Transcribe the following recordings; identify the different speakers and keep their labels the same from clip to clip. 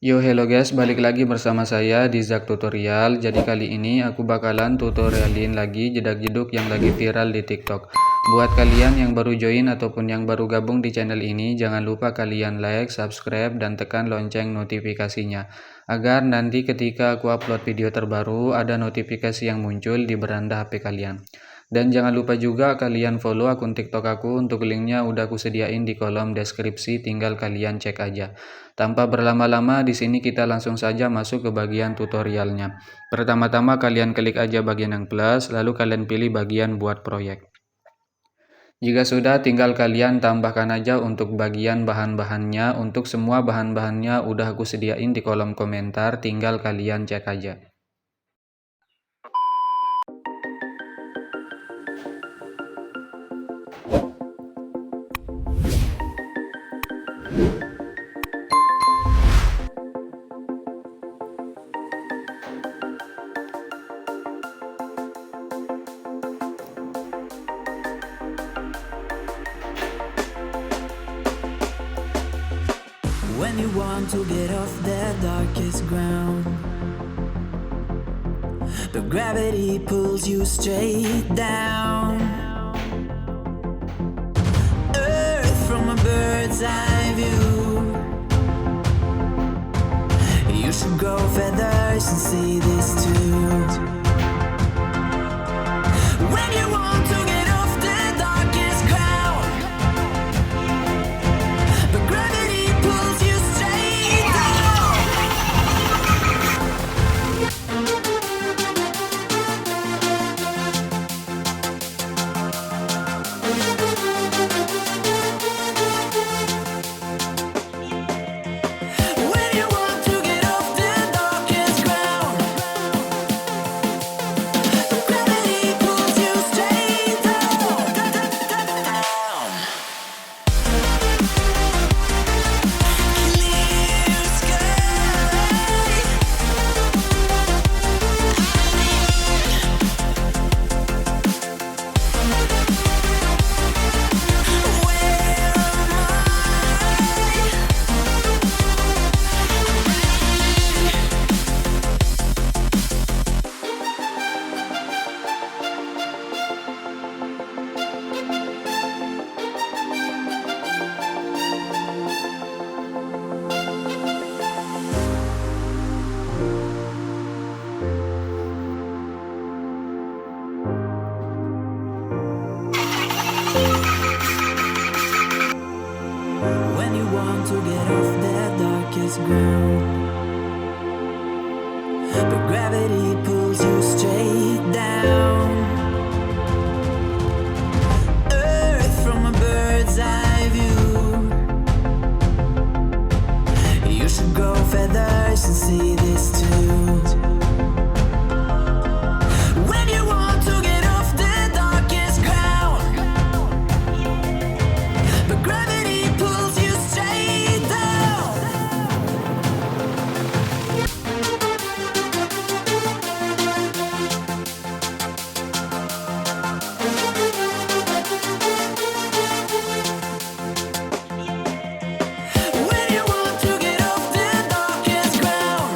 Speaker 1: Yo hello guys, balik lagi bersama saya di Zak Tutorial. Jadi kali ini aku bakalan tutorialin lagi jedak-jeduk yang lagi viral di TikTok. Buat kalian yang baru join ataupun yang baru gabung di channel ini, jangan lupa kalian like, subscribe, dan tekan lonceng notifikasinya, agar nanti ketika aku upload video terbaru ada notifikasi yang muncul di beranda HP kalian. Dan jangan lupa juga kalian follow akun TikTok aku, untuk linknya udah aku sediain di kolom deskripsi, tinggal kalian cek aja. Tanpa berlama-lama, di sini kita langsung saja masuk ke bagian tutorialnya. Pertama-tama kalian klik aja bagian yang plus, lalu kalian pilih bagian buat proyek. Jika sudah, tinggal kalian tambahkan aja untuk bagian bahan-bahannya. Untuk semua bahan-bahannya udah aku sediain di kolom komentar, tinggal kalian cek aja.
Speaker 2: When you want to get off the darkest ground, but gravity pulls you straight down. Earth from a bird's eye view. You should grow feathers and see this too. When you want to get off the darkest ground, but gravity pulls you straight down. When you want to get off the darkest ground, but gravity pulls you straight down. Clear sky. Where am I? When you want to get off the darkest ground, but gravity pulls you straight down. Earth from a bird's eye view. You should grow feathers and see this too. When you want to get off the darkest ground, but gravity pulls you straight down. When you want to get off the darkest ground,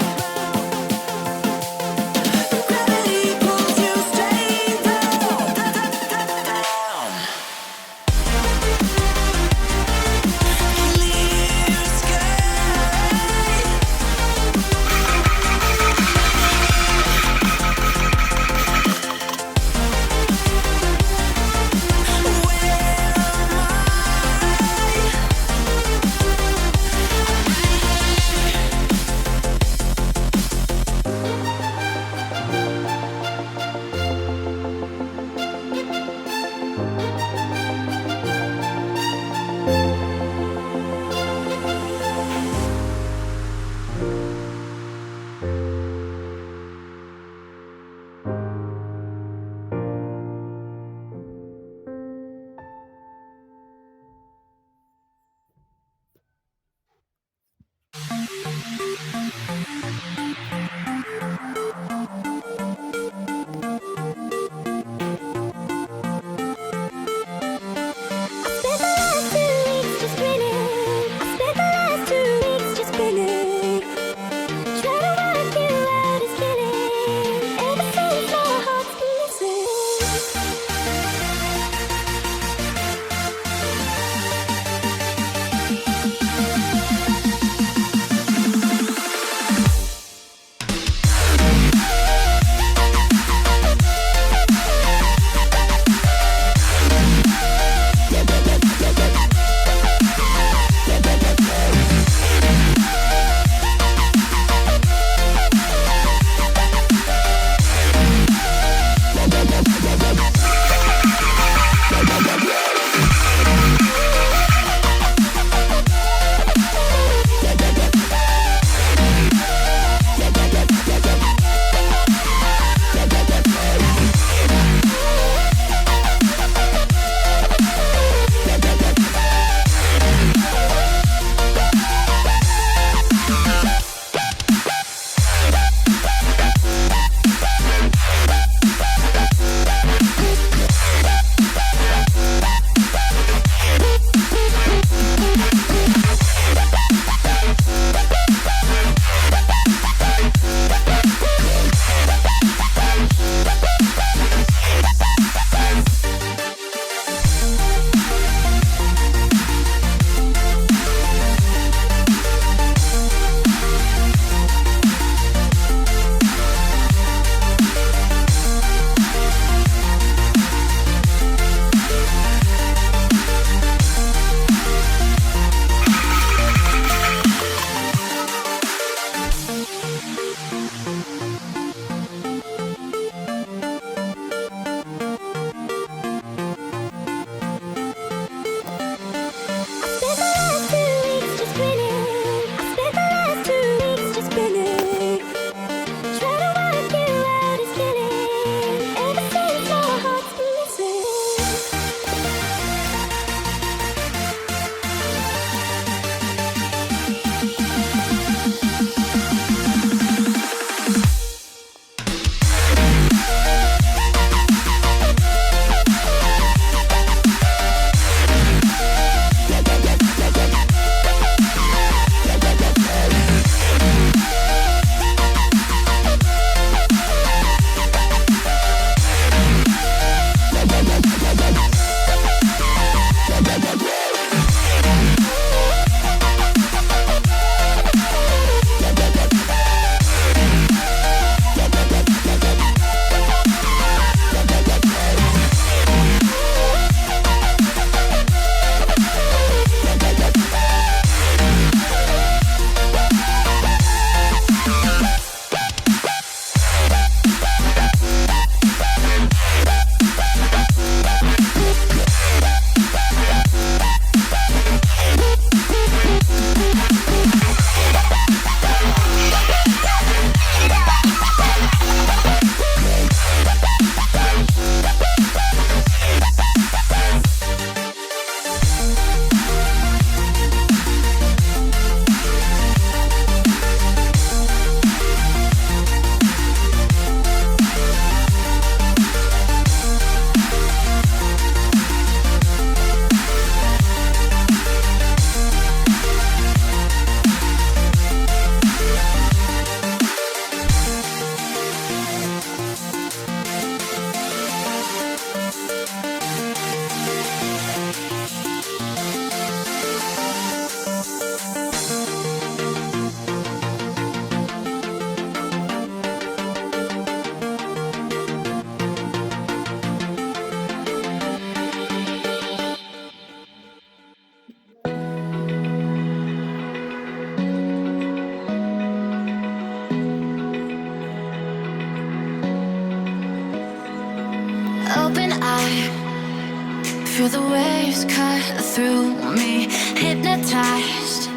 Speaker 2: the waves cut through me, hypnotized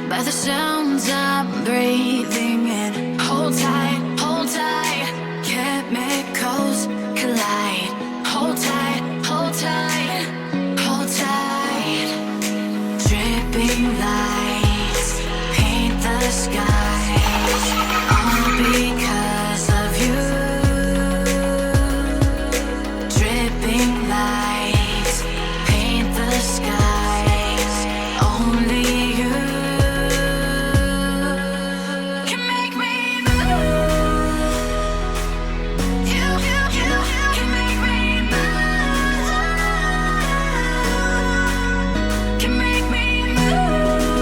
Speaker 2: by the sounds I'm breathing in. Hold tight, chemicals collide. Hold tight, hold tight, hold tight. Dripping lights paint the skies, all because of you. Dripping lights paint the skies, only you can make me move. You can make me move. Can make me move.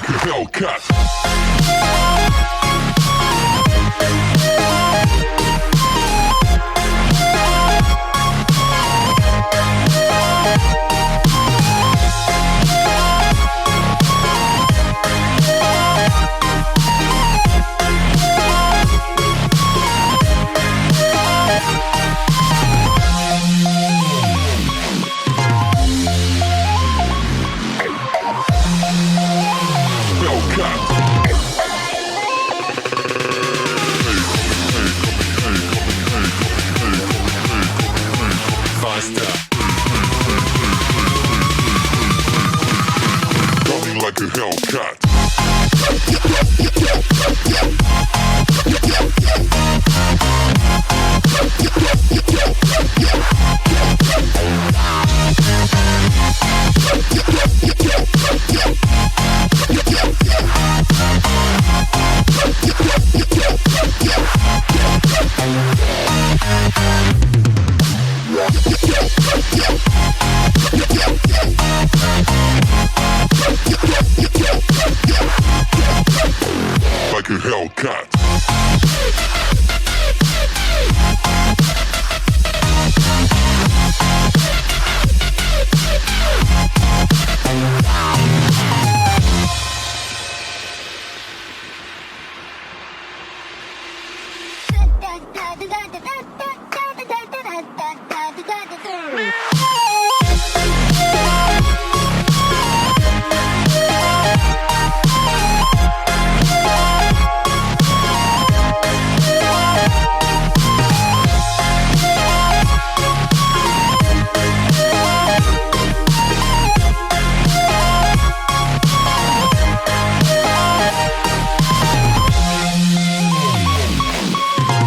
Speaker 3: Hellcat.